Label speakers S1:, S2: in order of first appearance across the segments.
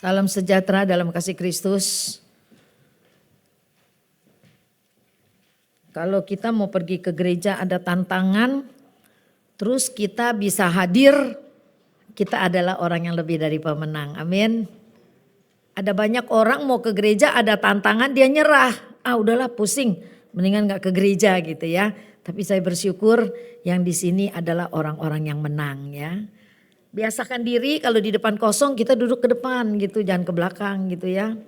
S1: Salam sejahtera dalam kasih Kristus. Kalau kita mau pergi ke gereja ada tantangan, terus kita bisa hadir, kita adalah orang yang lebih dari pemenang. Amin. Ada banyak orang mau ke gereja ada tantangan dia nyerah. Udahlah pusing, mendingan gak ke gereja gitu ya. Tapi saya bersyukur yang di sini adalah orang-orang yang menang ya. Biasakan diri kalau di depan kosong kita duduk ke depan gitu, jangan ke belakang gitu ya.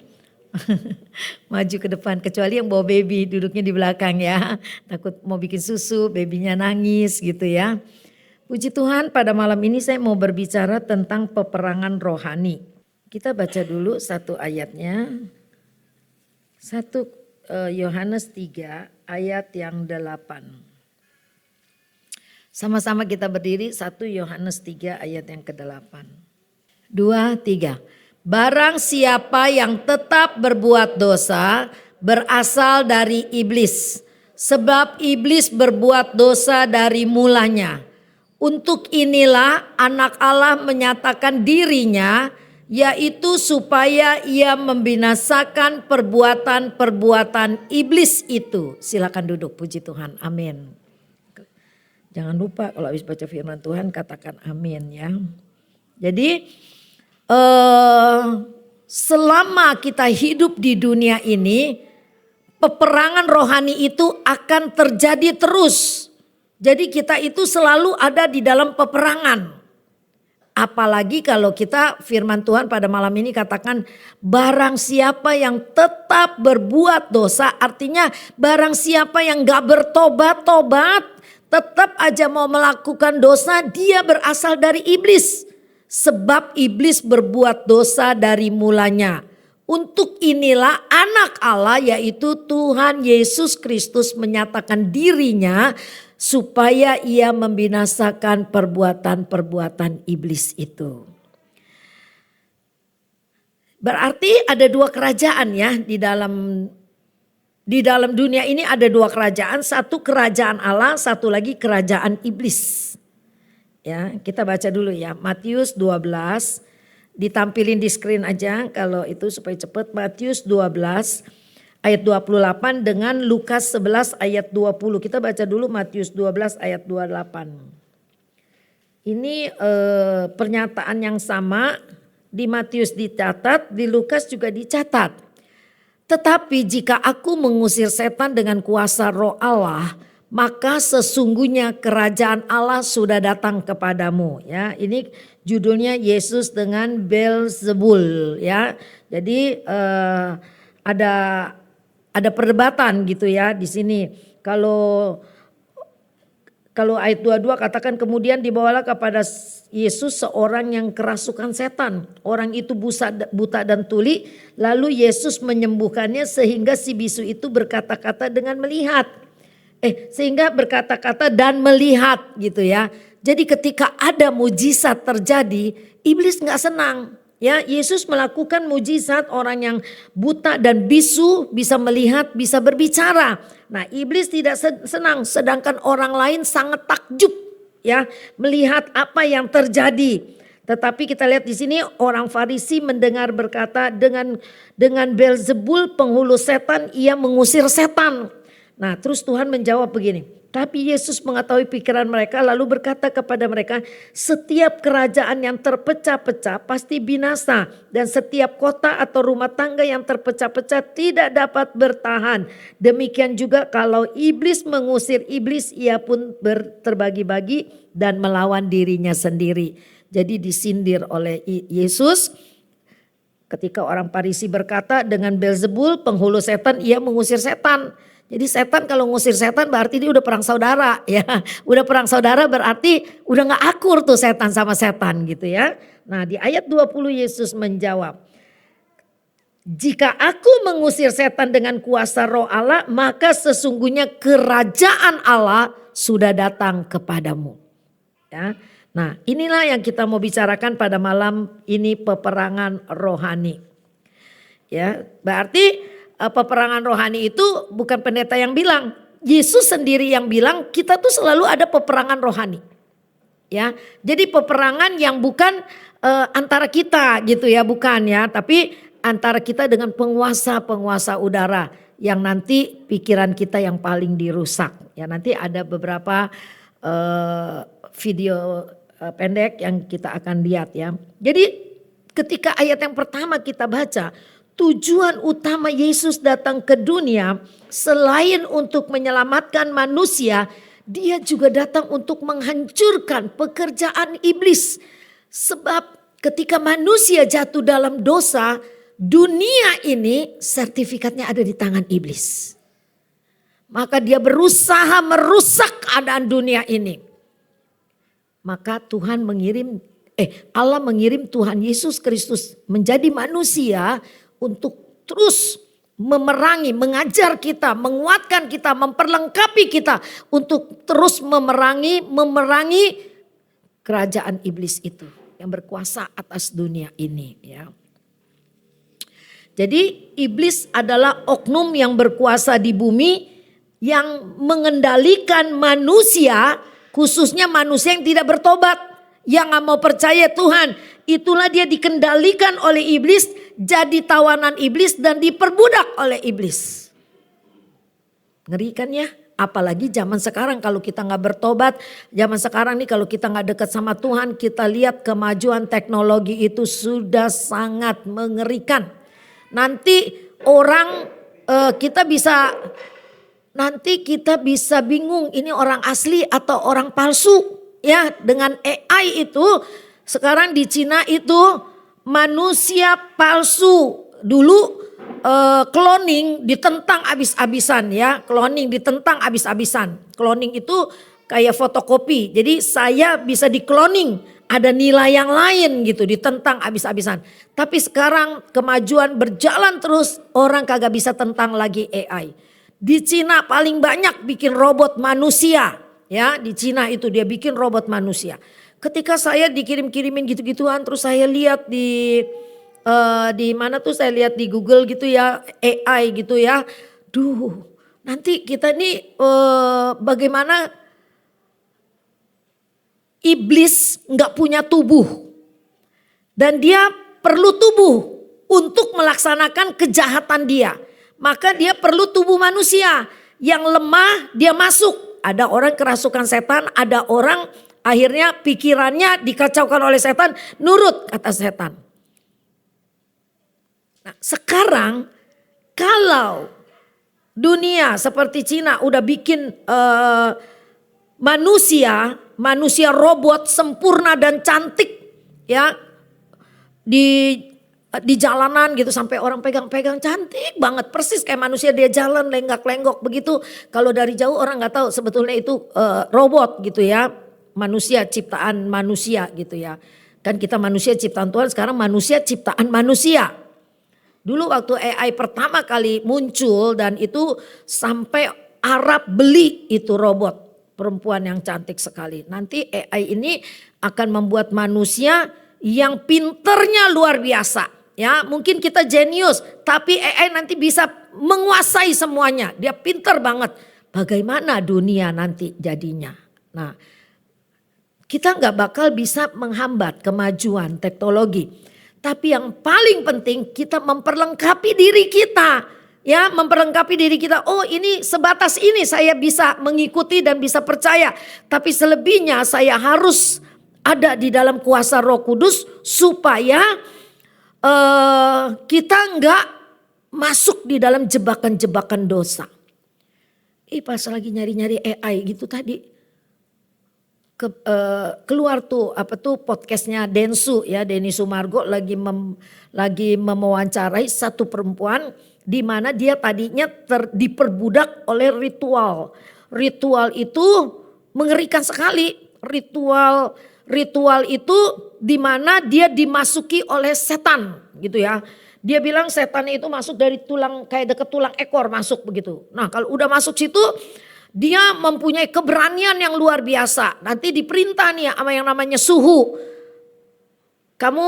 S1: Maju ke depan, kecuali yang bawa baby duduknya di belakang ya. Takut mau bikin susu, babynya nangis gitu ya. Puji Tuhan, pada malam ini saya mau berbicara tentang peperangan rohani. Kita baca dulu satu ayatnya. 1 Yohanes 3 ayat yang 8. Sama-sama kita berdiri 1 Yohanes 3 ayat yang ke-8. 2, 3. Barang siapa yang tetap berbuat dosa berasal dari iblis. Sebab iblis berbuat dosa dari mulanya. Untuk inilah anak Allah menyatakan dirinya, yaitu supaya ia membinasakan perbuatan-perbuatan iblis itu. Silakan duduk, puji Tuhan, amin. Jangan lupa kalau habis baca firman Tuhan katakan amin ya. Jadi selama kita hidup di dunia ini, peperangan rohani itu akan terjadi terus. Jadi kita itu selalu ada di dalam peperangan. Apalagi kalau kita firman Tuhan pada malam ini katakan barang siapa yang tetap berbuat dosa, artinya barang siapa yang gak bertobat-tobat, tetap aja mau melakukan dosa, dia berasal dari iblis. Sebab iblis berbuat dosa dari mulanya. Untuk inilah anak Allah yaitu Tuhan Yesus Kristus menyatakan dirinya supaya ia membinasakan perbuatan-perbuatan iblis itu. Berarti ada dua kerajaan ya di dalam dunia ini ada dua kerajaan, satu kerajaan Allah, satu lagi kerajaan iblis. Ya, kita baca dulu ya, Matius 12, ditampilin di screen aja kalau itu supaya cepat. Matius 12 ayat 28 dengan Lukas 11 ayat 20. Kita baca dulu Matius 12 ayat 28. Ini pernyataan yang sama, di Matius dicatat, di Lukas juga dicatat. Tetapi jika aku mengusir setan dengan kuasa roh Allah, maka sesungguhnya kerajaan Allah sudah datang kepadamu. Ya, ini judulnya Yesus dengan Beelzebul. Ya, jadi ada perdebatan gitu ya di sini. Kalau ayat 22 katakan kemudian dibawalah kepada Yesus seorang yang kerasukan setan. Orang itu buta dan tuli. Lalu Yesus menyembuhkannya sehingga si bisu itu berkata-kata dengan melihat. Sehingga berkata-kata dan melihat gitu ya. Jadi ketika ada mujizat terjadi, iblis gak senang. Ya, Yesus melakukan mujizat, orang yang buta dan bisu bisa melihat, bisa berbicara. Nah, iblis tidak senang, sedangkan orang lain sangat takjub ya melihat apa yang terjadi. Tetapi kita lihat di sini orang Farisi mendengar berkata dengan Beelzebul penghulu setan ia mengusir setan. Nah, terus Tuhan menjawab begini. Tapi Yesus mengetahui pikiran mereka lalu berkata kepada mereka, setiap kerajaan yang terpecah-pecah pasti binasa. Dan setiap kota atau rumah tangga yang terpecah-pecah tidak dapat bertahan. Demikian juga kalau iblis mengusir iblis, ia pun terbagi-bagi dan melawan dirinya sendiri. Jadi disindir oleh Yesus. Ketika orang Farisi berkata dengan Beelzebul penghulu setan ia mengusir setan. Jadi setan kalau ngusir setan berarti dia udah perang saudara ya. Udah perang saudara berarti udah gak akur tuh setan sama setan gitu ya. Nah di ayat 20 Yesus menjawab. Jika aku mengusir setan dengan kuasa roh Allah maka sesungguhnya kerajaan Allah sudah datang kepadamu. Ya. Nah inilah yang kita mau bicarakan pada malam ini, peperangan rohani. Ya, berarti peperangan rohani itu bukan pendeta yang bilang. Yesus sendiri yang bilang kita tuh selalu ada peperangan rohani. Ya, jadi peperangan yang bukan antara kita gitu ya, bukan ya, tapi antara kita dengan penguasa-penguasa udara yang nanti pikiran kita yang paling dirusak. Ya nanti ada beberapa video pendek yang kita akan lihat ya. Jadi ketika ayat yang pertama kita baca, tujuan utama Yesus datang ke dunia selain untuk menyelamatkan manusia, dia juga datang untuk menghancurkan pekerjaan iblis. Sebab ketika manusia jatuh dalam dosa, dunia ini sertifikatnya ada di tangan iblis. Maka dia berusaha merusak keadaan dunia ini. Maka Allah mengirim Tuhan Yesus Kristus menjadi manusia untuk terus memerangi, mengajar kita, menguatkan kita, memperlengkapi kita untuk terus memerangi kerajaan iblis itu yang berkuasa atas dunia ini ya. Jadi iblis adalah oknum yang berkuasa di bumi yang mengendalikan manusia, khususnya manusia yang tidak bertobat, yang gak mau percaya Tuhan. Itulah dia dikendalikan oleh iblis, jadi tawanan iblis dan diperbudak oleh iblis. Ngeri kan ya? Apalagi zaman sekarang kalau kita gak bertobat, zaman sekarang nih kalau kita gak dekat sama Tuhan, kita lihat kemajuan teknologi itu sudah sangat mengerikan. Nanti kita bisa bingung ini orang asli atau orang palsu ya, dengan AI itu. Sekarang di Cina itu manusia palsu. Dulu cloning ditentang abis-abisan ya, cloning ditentang abis-abisan. Cloning itu kayak fotokopi, jadi saya bisa di-cloning, ada nilai yang lain gitu, ditentang abis-abisan. Tapi sekarang kemajuan berjalan terus, orang kagak bisa tentang lagi AI. Di Cina paling banyak bikin robot manusia ya, di Cina itu dia bikin robot manusia. Ketika saya dikirim-kirimin gitu-gituan, terus saya lihat di mana tuh, saya lihat di Google gitu ya, AI gitu ya. Duh, nanti kita nih bagaimana iblis nggak punya tubuh dan dia perlu tubuh untuk melaksanakan kejahatan dia. Maka dia perlu tubuh manusia yang lemah, dia masuk. Ada orang kerasukan setan, ada orang akhirnya pikirannya dikacaukan oleh setan, nurut kata setan. Nah, sekarang kalau dunia seperti Cina udah bikin manusia robot sempurna dan cantik ya, di jalanan gitu sampai orang pegang-pegang cantik banget, persis kayak manusia, dia jalan lenggak-lenggok begitu. Kalau dari jauh orang nggak tahu sebetulnya itu robot gitu ya, manusia ciptaan manusia gitu ya. Kan kita manusia ciptaan Tuhan, sekarang manusia ciptaan manusia. Dulu waktu AI pertama kali muncul dan itu sampai Arab beli itu robot perempuan yang cantik sekali. Nanti AI ini akan membuat manusia yang pinternya luar biasa. Ya, mungkin kita jenius, tapi AI nanti bisa menguasai semuanya. Dia pinter banget. Bagaimana dunia nanti jadinya? Nah, kita nggak bakal bisa menghambat kemajuan teknologi. Tapi yang paling penting kita memperlengkapi diri kita. Ya, memperlengkapi diri kita. Oh, ini sebatas ini saya bisa mengikuti dan bisa percaya. Tapi selebihnya saya harus ada di dalam kuasa Roh Kudus supaya kita enggak masuk di dalam jebakan-jebakan dosa. Pas lagi nyari-nyari AI gitu tadi, keluar tuh podcastnya Densu ya, Denny Sumargo lagi mewawancarai satu perempuan di mana dia tadinya diperbudak oleh ritual. Ritual itu mengerikan sekali. Ritual itu di mana dia dimasuki oleh setan gitu ya. Dia bilang setan itu masuk dari tulang, kayak deket tulang ekor masuk begitu. Nah kalau udah masuk situ dia mempunyai keberanian yang luar biasa. Nanti diperintah nih sama yang namanya suhu. Kamu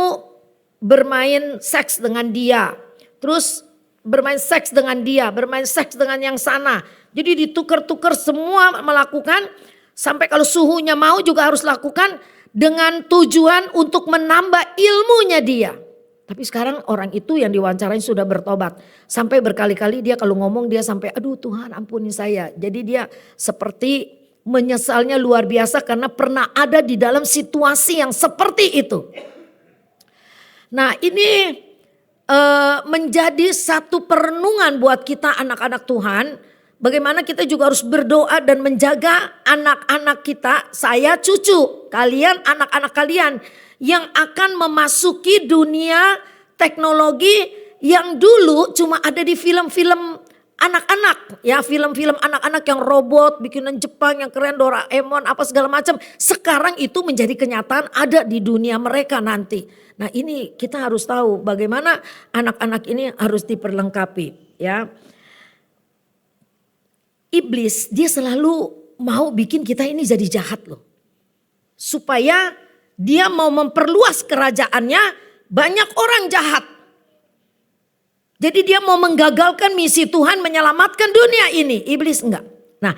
S1: bermain seks dengan dia. Terus bermain seks dengan dia, bermain seks dengan yang sana. Jadi ditukar-tukar semua melakukan. Sampai kalau suhunya mau juga harus lakukan. dengan tujuan untuk menambah ilmunya dia. Tapi sekarang orang itu yang diwawancarain sudah bertobat. Sampai berkali-kali dia kalau ngomong dia sampai aduh Tuhan ampuni saya. Jadi dia seperti menyesalnya luar biasa karena pernah ada di dalam situasi yang seperti itu. Nah ini menjadi satu perenungan buat kita anak-anak Tuhan. Bagaimana kita juga harus berdoa dan menjaga anak-anak kita, saya cucu, kalian anak-anak kalian yang akan memasuki dunia teknologi yang dulu cuma ada di film-film anak-anak. Ya film-film anak-anak yang robot, bikinan Jepang yang keren, Doraemon apa segala macam. Sekarang itu menjadi kenyataan ada di dunia mereka nanti. Nah ini kita harus tahu bagaimana anak-anak ini harus diperlengkapi ya. Iblis dia selalu mau bikin kita ini jadi jahat loh. Supaya dia mau memperluas kerajaannya, banyak orang jahat. Jadi dia mau menggagalkan misi Tuhan menyelamatkan dunia ini. Iblis enggak. Nah,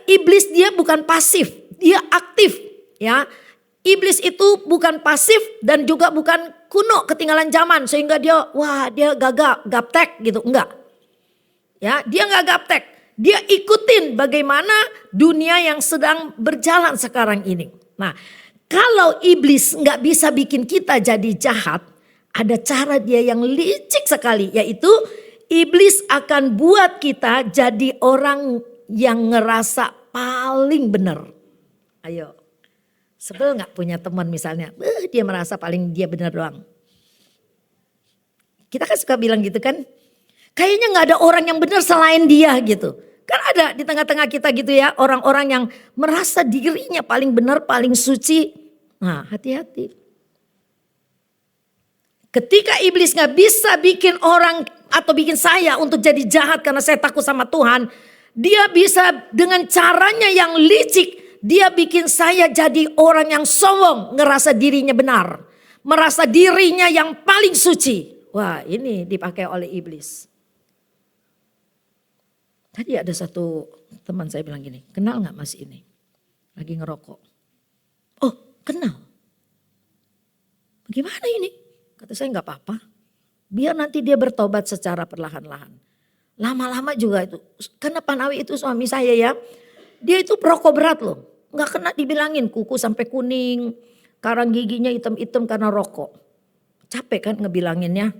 S1: iblis dia bukan pasif, dia aktif ya. Iblis itu bukan pasif dan juga bukan kuno ketinggalan zaman sehingga dia gaptek gitu, enggak. Ya, dia enggak gaptek. Dia ikutin bagaimana dunia yang sedang berjalan sekarang ini. Nah, kalau iblis nggak bisa bikin kita jadi jahat, ada cara dia yang licik sekali, yaitu iblis akan buat kita jadi orang yang ngerasa paling benar. Ayo, sebel nggak punya teman misalnya, dia merasa paling dia benar doang. Kita kan suka bilang gitu kan, kayaknya nggak ada orang yang benar selain dia gitu. Kan ada di tengah-tengah kita gitu ya, orang-orang yang merasa dirinya paling benar, paling suci. Nah hati-hati. Ketika iblis gak bisa bikin orang atau bikin saya untuk jadi jahat karena saya takut sama Tuhan. Dia bisa dengan caranya yang licik, dia bikin saya jadi orang yang sombong, ngerasa dirinya benar. Merasa dirinya yang paling suci. Wah ini dipakai oleh iblis. Tadi ada satu teman saya bilang gini, kenal gak mas ini? Lagi ngerokok. Oh kenal. Bagaimana ini? Kata saya gak apa-apa. Biar nanti dia bertobat secara perlahan-lahan. Lama-lama juga itu. Karena Pak Nawi itu suami saya ya. Dia itu perokok berat loh. Gak kena dibilangin kuku sampai kuning. Karang giginya hitam-hitam karena rokok. Capek kan ngebilanginnya.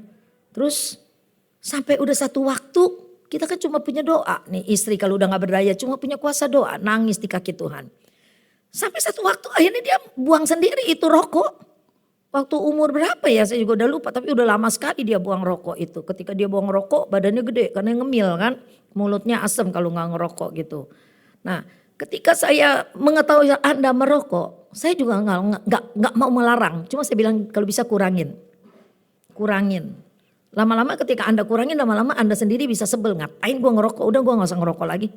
S1: Terus sampai udah satu waktu. Kita kan cuma punya doa nih, istri kalau udah gak berdaya cuma punya kuasa doa, nangis di kaki Tuhan. Sampai satu waktu akhirnya dia buang sendiri itu rokok. Waktu umur berapa ya saya juga udah lupa, tapi udah lama sekali dia buang rokok itu. Ketika dia buang rokok badannya gede karena ngemil kan, mulutnya asem kalau gak ngerokok gitu. Nah ketika saya mengetahui Anda merokok, saya juga gak mau melarang, cuma saya bilang kalau bisa kurangin. Lama-lama ketika Anda kurangin, lama-lama Anda sendiri bisa sebel. Ngapain gue ngerokok, udah gue gak usah ngerokok lagi.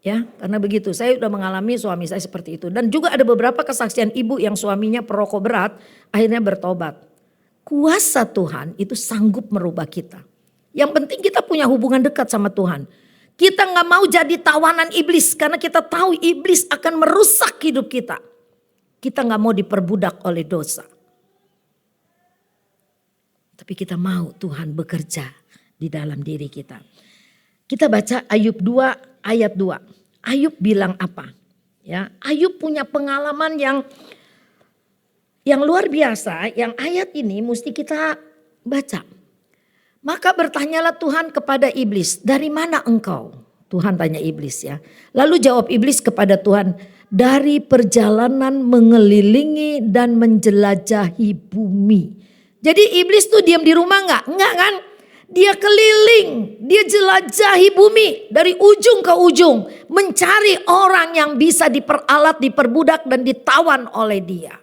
S1: Ya karena begitu, saya udah mengalami suami saya seperti itu. Dan juga ada beberapa kesaksian ibu yang suaminya perokok berat, akhirnya bertobat. Kuasa Tuhan itu sanggup merubah kita. Yang penting kita punya hubungan dekat sama Tuhan. Kita gak mau jadi tawanan iblis, karena kita tahu iblis akan merusak hidup kita. Kita gak mau diperbudak oleh dosa. Tapi kita mau Tuhan bekerja di dalam diri kita. Kita baca Ayub 2 ayat 2. Ayub bilang apa? Ya, Ayub punya pengalaman yang luar biasa. Yang ayat ini mesti kita baca. Maka bertanyalah Tuhan kepada iblis, dari mana engkau? Tuhan tanya iblis ya. Lalu jawab iblis kepada Tuhan, dari perjalanan mengelilingi dan menjelajahi bumi. Jadi iblis tuh diam di rumah enggak? Enggak kan? Dia keliling, dia jelajahi bumi dari ujung ke ujung. Mencari orang yang bisa diperalat, diperbudak dan ditawan oleh dia.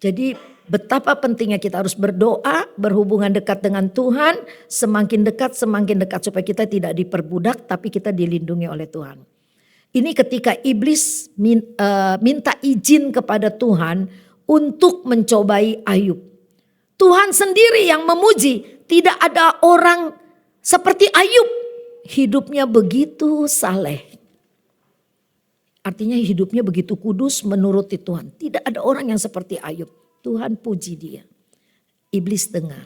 S1: Jadi betapa pentingnya kita harus berdoa, berhubungan dekat dengan Tuhan. Semakin dekat supaya kita tidak diperbudak tapi kita dilindungi oleh Tuhan. Ini ketika iblis minta izin kepada Tuhan untuk mencobai Ayub. Tuhan sendiri yang memuji, tidak ada orang seperti Ayub. Hidupnya begitu saleh. Artinya hidupnya begitu kudus menuruti Tuhan. Tidak ada orang yang seperti Ayub. Tuhan puji dia. Iblis dengar.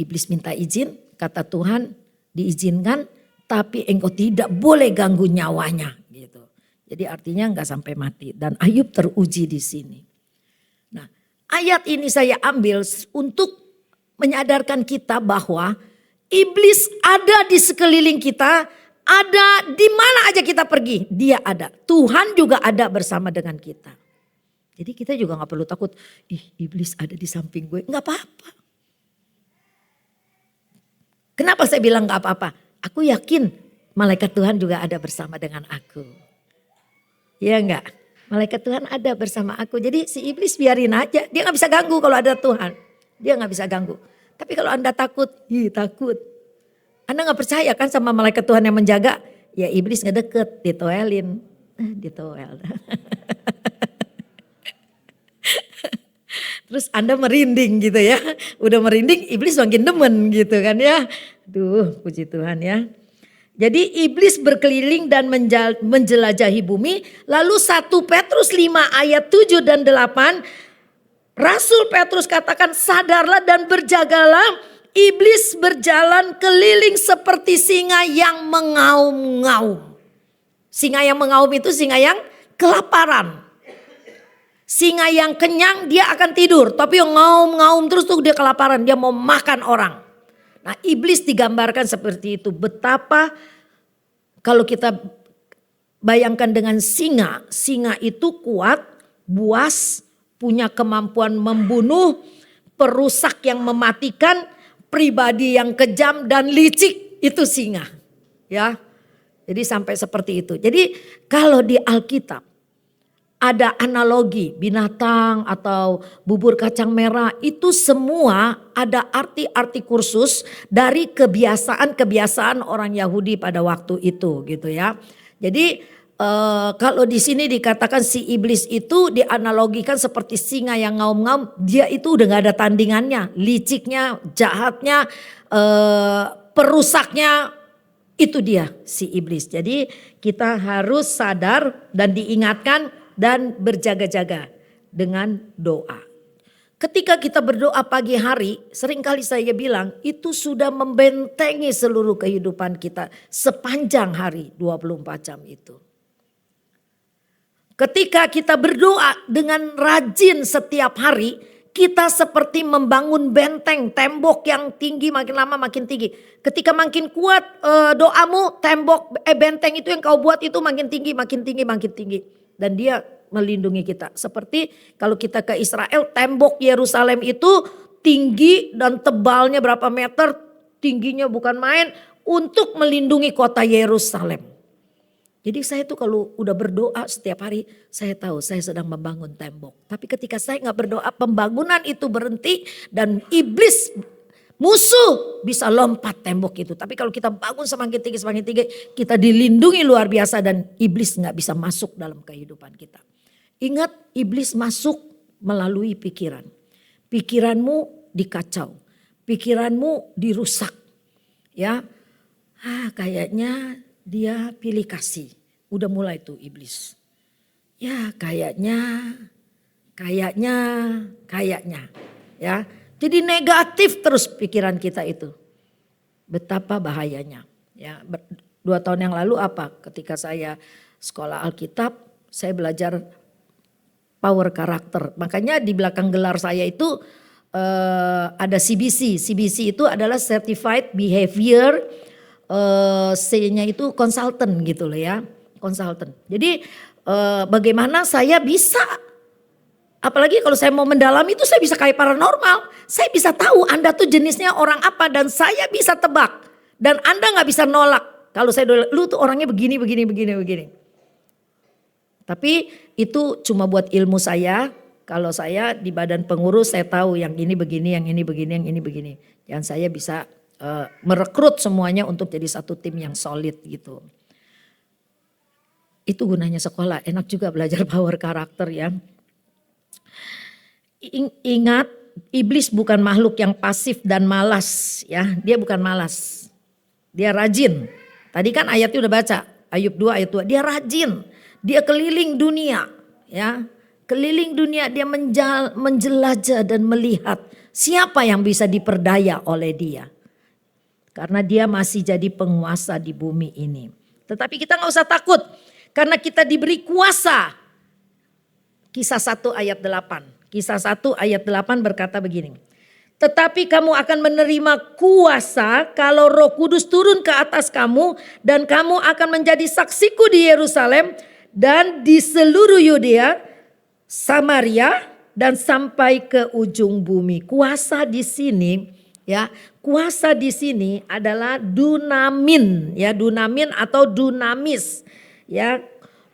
S1: Iblis minta izin, kata Tuhan diizinkan, tapi engkau tidak boleh ganggu nyawanya. Gitu. Jadi artinya enggak sampai mati. Dan Ayub teruji di sini. Nah, ayat ini saya ambil untuk menyadarkan kita bahwa iblis ada di sekeliling kita, ada di mana aja kita pergi, dia ada. Tuhan juga ada bersama dengan kita. Jadi kita juga gak perlu takut, iblis ada di samping gue, gak apa-apa. Kenapa saya bilang gak apa-apa? Aku yakin malaikat Tuhan juga ada bersama dengan aku. Iya enggak? Malaikat Tuhan ada bersama aku. Jadi si iblis biarin aja, dia gak bisa ganggu kalau ada Tuhan. Dia gak bisa ganggu. Tapi kalau Anda takut, takut. Anda gak percaya kan sama malaikat Tuhan yang menjaga? Ya iblis ngedeket, ditoelin. Ditoel. Terus Anda merinding gitu ya. Udah merinding, iblis makin demen gitu kan ya. Duh, puji Tuhan ya. Jadi iblis berkeliling dan menjelajahi bumi. Lalu 1 Petrus 5 ayat 7 dan 8. Rasul Petrus katakan, sadarlah dan berjagalah. Iblis berjalan keliling seperti singa yang mengaum-ngaum. Singa yang mengaum itu singa yang kelaparan. Singa yang kenyang dia akan tidur. Tapi yang ngaum-ngaum terus tuh dia kelaparan. Dia mau makan orang. Nah iblis digambarkan seperti itu. Betapa kalau kita bayangkan dengan singa. Singa itu kuat, buas, punya kemampuan membunuh, perusak yang mematikan, pribadi yang kejam dan licik, itu singa. Ya. Jadi sampai seperti itu. Jadi kalau di Alkitab ada analogi binatang atau bubur kacang merah, itu semua ada arti-arti kursus dari kebiasaan-kebiasaan orang Yahudi pada waktu itu gitu ya. Jadi kalau di sini dikatakan si iblis itu dianalogikan seperti singa yang ngaum-ngaum, dia itu udah gak ada tandingannya, liciknya, jahatnya, perusaknya, itu dia si iblis. Jadi kita harus sadar dan diingatkan dan berjaga-jaga dengan doa. Ketika kita berdoa pagi hari, seringkali saya bilang itu sudah membentengi seluruh kehidupan kita sepanjang hari 24 jam itu. Ketika kita berdoa dengan rajin setiap hari, kita seperti membangun benteng, tembok yang tinggi makin lama makin tinggi. Ketika makin kuat doamu, benteng itu yang kau buat itu makin tinggi, makin tinggi, makin tinggi. Dan dia melindungi kita. Seperti kalau kita ke Israel, tembok Yerusalem itu tinggi dan tebalnya berapa meter, tingginya bukan main untuk melindungi kota Yerusalem. Jadi saya tuh kalau udah berdoa setiap hari, saya tahu saya sedang membangun tembok. Tapi ketika saya gak berdoa, pembangunan itu berhenti dan iblis musuh bisa lompat tembok itu. Tapi kalau kita bangun semakin tinggi, kita dilindungi luar biasa dan iblis gak bisa masuk dalam kehidupan kita. Ingat, iblis masuk melalui pikiran. Pikiranmu dikacau, pikiranmu dirusak. Ya, kayaknya dia pilih kasih. Udah mulai tuh iblis. Ya kayaknya. Ya. Jadi negatif terus pikiran kita itu. Betapa bahayanya. Ya, 2 tahun yang lalu apa? Ketika saya sekolah Alkitab, saya belajar power karakter. Makanya di belakang gelar saya itu ada CBC. CBC itu adalah Certified Behavior, C-nya itu konsultan gitu loh ya. Konsultan. Jadi bagaimana saya bisa, apalagi kalau saya mau mendalami itu saya bisa kayak paranormal. Saya bisa tahu Anda tuh jenisnya orang apa dan saya bisa tebak. Dan Anda gak bisa nolak. Kalau saya lu tuh orangnya begini. Tapi itu cuma buat ilmu saya. Kalau saya di badan pengurus saya tahu yang ini begini, yang ini begini, yang ini begini. Dan saya bisa merekrut semuanya untuk jadi satu tim yang solid gitu. Itu gunanya sekolah, enak juga belajar power karakter ya. Ingat, iblis bukan makhluk yang pasif dan malas ya, dia bukan malas. Dia rajin. Tadi kan ayatnya udah baca, Ayub 2 ayat 2. Dia rajin, dia keliling dunia, ya. Keliling dunia dia menjelajah dan melihat siapa yang bisa diperdaya oleh dia. Karena dia masih jadi penguasa di bumi ini. Tetapi kita gak usah takut karena kita diberi kuasa. Kisah 1 ayat 8. Kisah 1 ayat 8 berkata begini. Tetapi kamu akan menerima kuasa kalau Roh Kudus turun ke atas kamu dan kamu akan menjadi saksiku di Yerusalem dan di seluruh Yudea, Samaria dan sampai ke ujung bumi. Kuasa di sini, ya, kuasa di sini adalah dunamin, ya, dunamin atau dunamis, ya,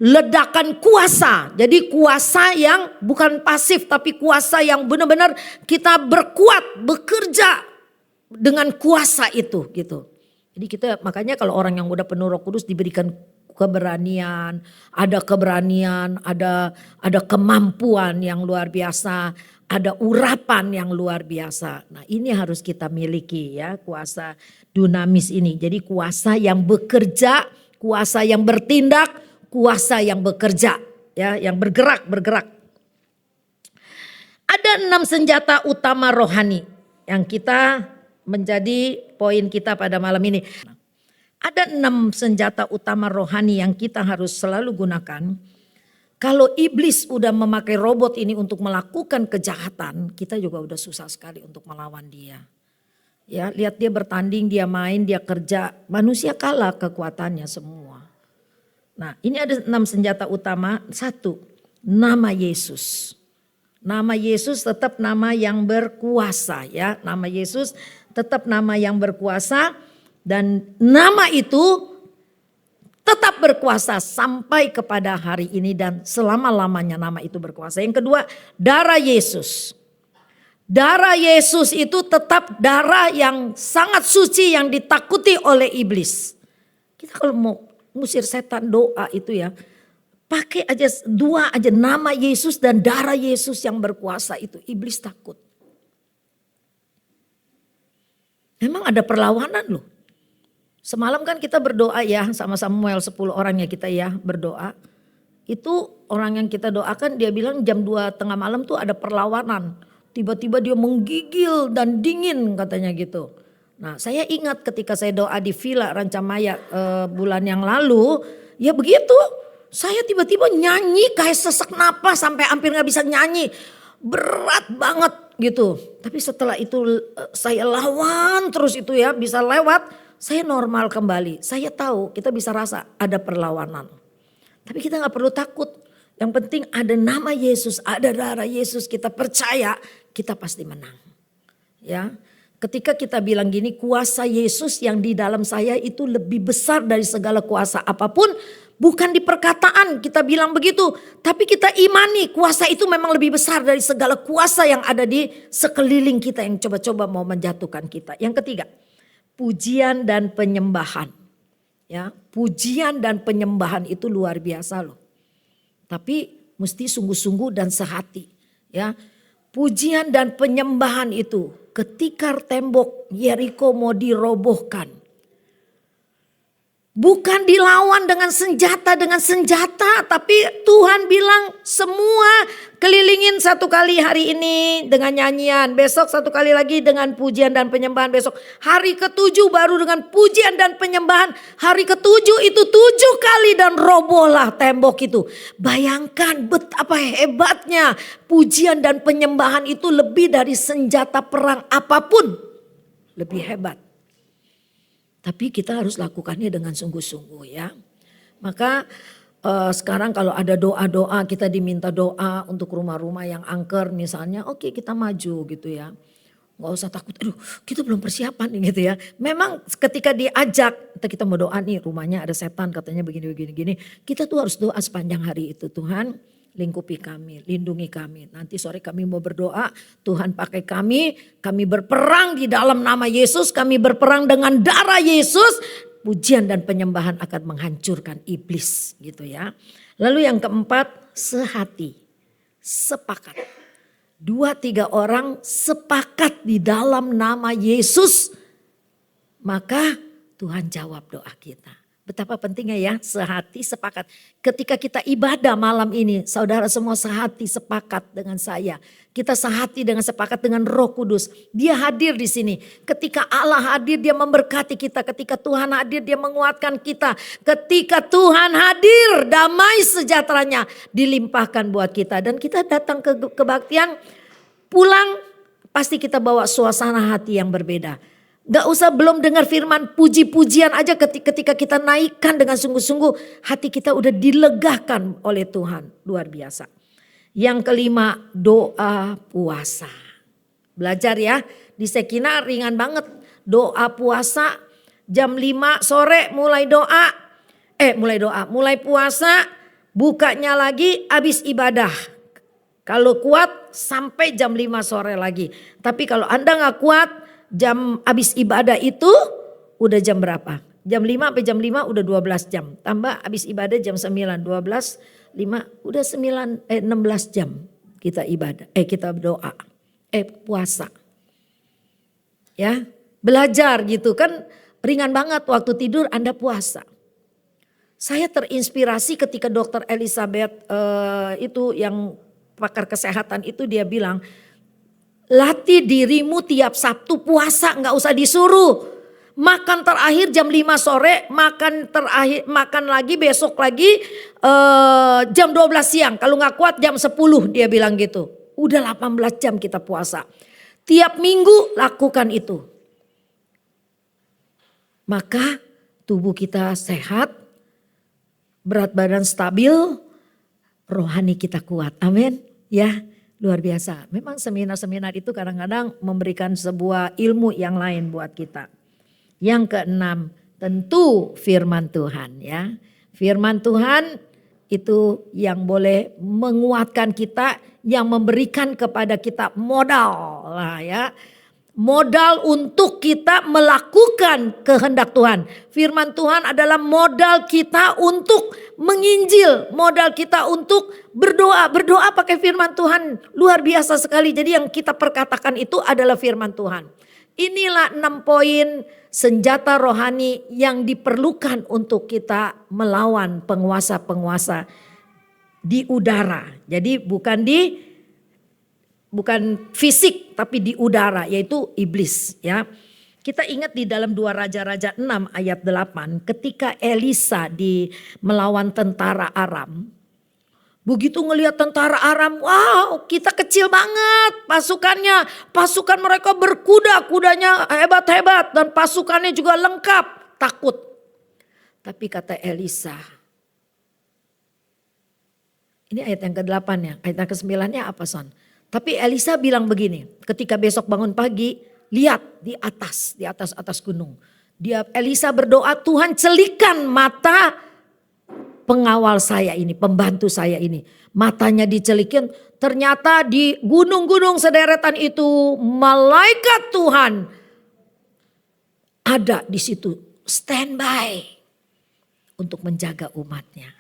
S1: ledakan kuasa. Jadi kuasa yang bukan pasif tapi kuasa yang benar-benar kita berkuat, bekerja dengan kuasa itu, gitu. Jadi kita makanya kalau orang yang udah penuh Roh Kudus diberikan keberanian, ada kemampuan yang luar biasa, ada urapan yang luar biasa. Nah, ini harus kita miliki, ya, kuasa dunamis ini. Jadi kuasa yang bekerja, kuasa yang bertindak, kuasa yang bekerja, ya, yang bergerak. Ada 6 senjata utama rohani yang kita menjadi poin kita pada malam ini. Ada 6 senjata utama rohani yang kita harus selalu gunakan. Kalau iblis udah memakai robot ini untuk melakukan kejahatan, kita juga udah susah sekali untuk melawan dia. Ya, lihat dia bertanding, dia main, dia kerja, manusia kalah kekuatannya semua. Nah, ini ada 6 senjata utama. 1, nama Yesus. Nama Yesus tetap nama yang berkuasa, ya. Nama Yesus tetap nama yang berkuasa. Dan nama itu tetap berkuasa sampai kepada hari ini dan selama-lamanya nama itu berkuasa. Yang kedua, darah Yesus. Darah Yesus itu tetap darah yang sangat suci yang ditakuti oleh iblis. Kita kalau mau ngusir setan doa itu, ya, pakai aja 2 aja, nama Yesus dan darah Yesus yang berkuasa itu. Iblis takut. Memang ada perlawanan loh. Semalam kan kita berdoa, ya, sama Samuel 10 orang ya kita, ya, berdoa. Itu orang yang kita doakan dia bilang jam 2 tengah malam tuh ada perlawanan. Tiba-tiba dia menggigil dan dingin katanya gitu. Nah, saya ingat ketika saya doa di Villa Rancamaya bulan yang lalu, ya begitu. Saya tiba-tiba nyanyi kayak sesak napas sampai hampir gak bisa nyanyi. Berat banget gitu. Tapi setelah itu saya lawan terus itu, ya, bisa lewat. Saya normal kembali. Saya tahu kita bisa rasa ada perlawanan. Tapi kita gak perlu takut. Yang penting ada nama Yesus, ada darah Yesus. Kita percaya kita pasti menang. Ya, ketika kita bilang gini, kuasa Yesus yang di dalam saya itu lebih besar dari segala kuasa apapun. Bukan di perkataan kita bilang begitu. Tapi kita imani kuasa itu memang lebih besar dari segala kuasa yang ada di sekeliling kita yang coba-coba mau menjatuhkan kita. Yang ketiga, pujian dan penyembahan. Ya, pujian dan penyembahan itu luar biasa loh. Tapi mesti sungguh-sungguh dan sehati. Ya, pujian dan penyembahan itu ketika tembok Yeriko mau dirobohkan. Bukan dilawan dengan senjata, tapi Tuhan bilang semua kelilingin 1 kali hari ini dengan nyanyian. Besok 1 kali lagi dengan pujian dan penyembahan besok. Hari ke-7 baru dengan pujian dan penyembahan. Hari ke-7 itu 7 kali dan robohlah tembok itu. Bayangkan betapa hebatnya pujian dan penyembahan itu lebih dari senjata perang apapun. Lebih hebat. Tapi kita harus lakukannya dengan sungguh-sungguh, ya. Maka sekarang kalau ada doa-doa, kita diminta doa untuk rumah-rumah yang angker misalnya, oke, kita maju gitu, ya. Gak usah takut, aduh kita belum persiapan nih gitu, ya. Memang ketika diajak, kita mau doa nih rumahnya ada setan katanya begini. Kita tuh harus doa sepanjang hari itu. Tuhan, lingkupi kami, lindungi kami. Nanti sore kami mau berdoa, Tuhan pakai kami berperang di dalam nama Yesus, kami berperang dengan darah Yesus. Pujian dan penyembahan akan menghancurkan iblis gitu, ya. Lalu yang keempat, sehati, sepakat. 2-3 orang sepakat di dalam nama Yesus, maka Tuhan jawab doa kita. Betapa pentingnya ya, sehati sepakat. Ketika kita ibadah malam ini, saudara semua sehati sepakat dengan saya. Kita sehati dengan sepakat dengan Roh Kudus. Dia hadir di sini. Ketika Allah hadir, dia memberkati kita. Ketika Tuhan hadir, dia menguatkan kita. Ketika Tuhan hadir, damai sejahteranya dilimpahkan buat kita. Dan kita datang ke kebaktian, pulang pasti kita bawa suasana hati yang berbeda. Gak usah belum dengar firman, puji-pujian aja ketika kita naikkan dengan sungguh-sungguh, hati kita udah dilegakan oleh Tuhan. Luar biasa. Yang kelima, doa puasa. Belajar ya, di Sekina ringan banget. Doa puasa jam 5 sore mulai doa. Mulai puasa, bukanya lagi habis ibadah. Kalau kuat sampai jam 5 sore lagi. Tapi kalau Anda gak kuat, jam habis ibadah itu udah jam berapa? Jam 5 sampai jam 5 udah 12 jam. Tambah habis ibadah jam 9, 12, 5 udah 16 jam kita ibadah. Kita doa. Puasa. Ya, belajar gitu kan ringan banget waktu tidur Anda puasa. Saya terinspirasi ketika Dokter Elizabeth itu yang pakar kesehatan itu dia bilang, latih dirimu tiap Sabtu puasa, nggak usah disuruh. Makan terakhir jam 5 sore, makan lagi besok lagi jam 12 siang. Kalau nggak kuat jam 10 dia bilang gitu. Udah 18 jam kita puasa. Tiap minggu lakukan itu. Maka tubuh kita sehat, berat badan stabil, rohani kita kuat. Amin. Ya. Luar biasa. Memang seminar-seminar itu kadang-kadang memberikan sebuah ilmu yang lain buat kita. Yang keenam, tentu firman Tuhan ya. Firman Tuhan itu yang boleh menguatkan kita, yang memberikan kepada kita modal lah ya. Modal untuk kita melakukan kehendak Tuhan. Firman Tuhan adalah modal kita untuk menginjil. Modal kita untuk berdoa. Berdoa pakai firman Tuhan luar biasa sekali. Jadi yang kita perkatakan itu adalah firman Tuhan. Inilah 6 poin senjata rohani yang diperlukan untuk kita melawan penguasa-penguasa di udara. Jadi bukan fisik tapi di udara, yaitu iblis ya. Kita ingat di dalam 2 Raja-Raja 6 ayat 8 ketika Elisa melawan tentara Aram. Begitu ngelihat tentara Aram, wow kita kecil banget pasukannya. Pasukan mereka berkuda, kudanya hebat-hebat dan pasukannya juga lengkap, takut. Tapi kata Elisa, ini ayat yang ke-8 ya, ayat yang ke-9-nya apa Son? Tapi Elisa bilang begini, ketika besok bangun pagi, lihat di atas gunung. Elisa berdoa, Tuhan celikan mata pengawal saya ini, pembantu saya ini. Matanya dicelikin, ternyata di gunung-gunung sederetan itu malaikat Tuhan ada di situ, standby untuk menjaga umatnya.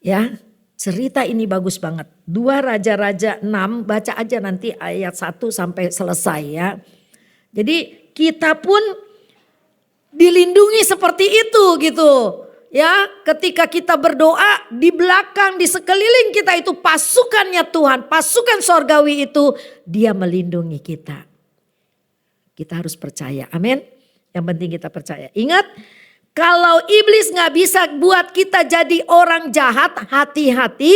S1: Ya. Cerita ini bagus banget. 2 Raja-Raja 6, baca aja nanti ayat 1 sampai selesai ya. Jadi kita pun dilindungi seperti itu gitu. Ya, ketika kita berdoa di belakang, di sekeliling kita itu pasukannya Tuhan, pasukan sorgawi itu dia melindungi kita. Kita harus percaya, amin. Yang penting kita percaya. Ingat, kalau iblis gak bisa buat kita jadi orang jahat, hati-hati.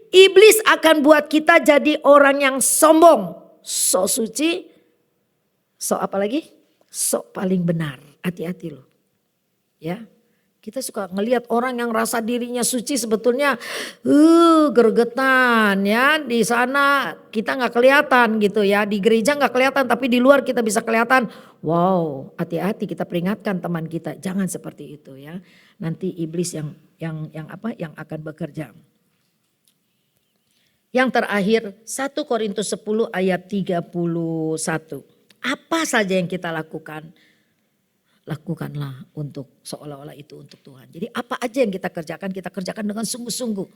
S1: Iblis akan buat kita jadi orang yang sombong. Sok suci, sok apa lagi? Sok paling benar. Hati-hati loh. Ya, kita suka ngelihat orang yang rasa dirinya suci sebetulnya gregetan ya. Di sana kita gak kelihatan gitu ya. Di gereja gak kelihatan tapi di luar kita bisa kelihatan. Wow, hati-hati kita peringatkan teman kita, jangan seperti itu ya. Nanti iblis yang akan bekerja. Yang terakhir 1 Korintus 10 ayat 31. Apa saja yang kita lakukan, lakukanlah untuk seolah-olah itu untuk Tuhan. Jadi apa aja yang kita kerjakan dengan sungguh-sungguh.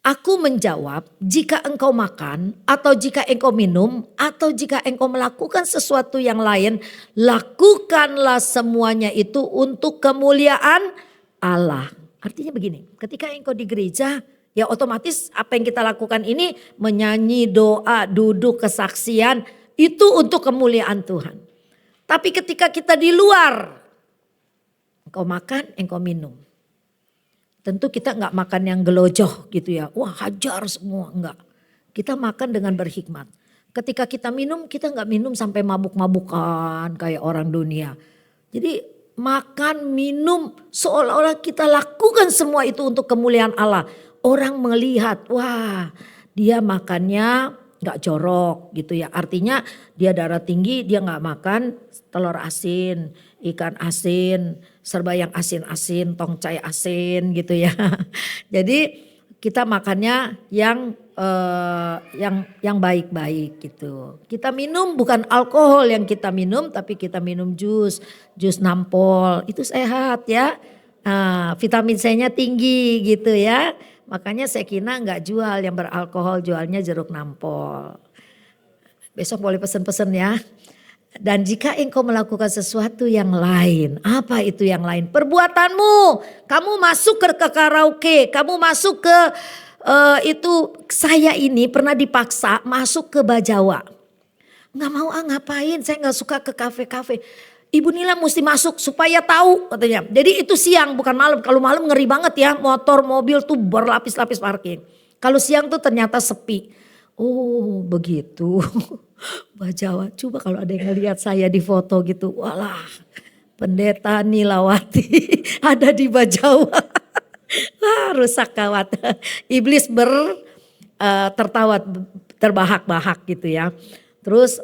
S1: Aku menjawab, jika engkau makan atau jika engkau minum atau jika engkau melakukan sesuatu yang lain, lakukanlah semuanya itu untuk kemuliaan Allah. Artinya begini, ketika engkau di gereja, ya otomatis apa yang kita lakukan ini menyanyi, doa, duduk, kesaksian, itu untuk kemuliaan Tuhan. Tapi ketika kita di luar, engkau makan, engkau minum. Tentu kita enggak makan yang gelojoh gitu ya. Wah hajar semua, enggak. Kita makan dengan berhikmat. Ketika kita minum, kita enggak minum sampai mabuk-mabukan kayak orang dunia. Jadi makan, minum seolah-olah kita lakukan semua itu untuk kemuliaan Allah. Orang melihat, wah dia makannya enggak jorok gitu ya. Artinya dia darah tinggi, dia enggak makan telur asin, ikan asin, serba yang asin-asin, tongcai asin gitu ya. Jadi kita makannya yang baik-baik gitu. Kita minum bukan alkohol yang kita minum, tapi kita minum jus nampol, itu sehat ya. Vitamin C-nya tinggi gitu ya. Makanya Sekina nggak jual yang beralkohol, jualnya jeruk nampol. Besok boleh pesen-pesen ya. Dan jika engkau melakukan sesuatu yang lain, apa itu yang lain? Perbuatanmu, kamu masuk ke karaoke, kamu masuk ke saya ini pernah dipaksa masuk ke Bajawa. Nggak mau ngapain, saya nggak suka ke kafe-kafe. Ibu Nila mesti masuk supaya tahu katanya. Jadi itu siang bukan malam, kalau malam ngeri banget ya, motor mobil tuh berlapis-lapis parkir. Kalau siang tuh ternyata sepi. Oh begitu. Bajawa, coba kalau ada yang ngelihat saya di foto gitu, walah pendeta Nilawati ada di Bajawa. Wah rusak kawat. Iblis tertawa terbahak-bahak gitu ya. Terus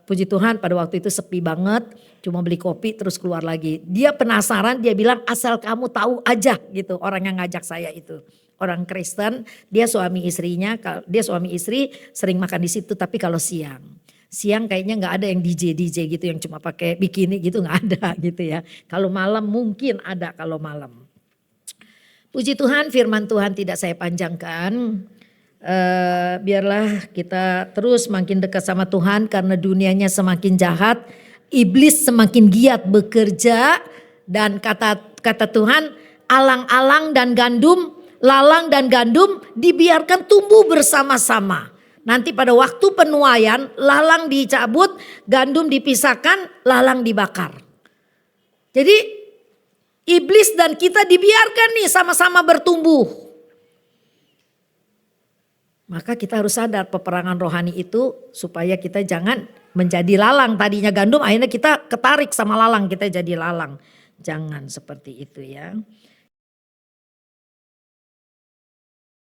S1: puji Tuhan pada waktu itu sepi banget, cuma beli kopi terus keluar lagi. Dia penasaran, dia bilang asal kamu tahu aja gitu orang yang ngajak saya itu. Orang Kristen, dia suami istri sering makan di situ, tapi kalau siang kayaknya nggak ada yang DJ gitu yang cuma pakai bikini gitu, nggak ada gitu ya. Kalau malam mungkin ada kalau malam. Puji Tuhan, firman Tuhan tidak saya panjangkan. Biarlah kita terus makin dekat sama Tuhan karena dunianya semakin jahat, iblis semakin giat bekerja dan kata Tuhan lalang dan gandum dibiarkan tumbuh bersama-sama. Nanti pada waktu penuaian lalang dicabut, gandum dipisahkan, lalang dibakar. Jadi iblis dan kita dibiarkan nih sama-sama bertumbuh. Maka kita harus sadar peperangan rohani itu supaya kita jangan menjadi lalang. Tadinya gandum akhirnya kita ketarik sama lalang, kita jadi lalang. Jangan seperti itu ya.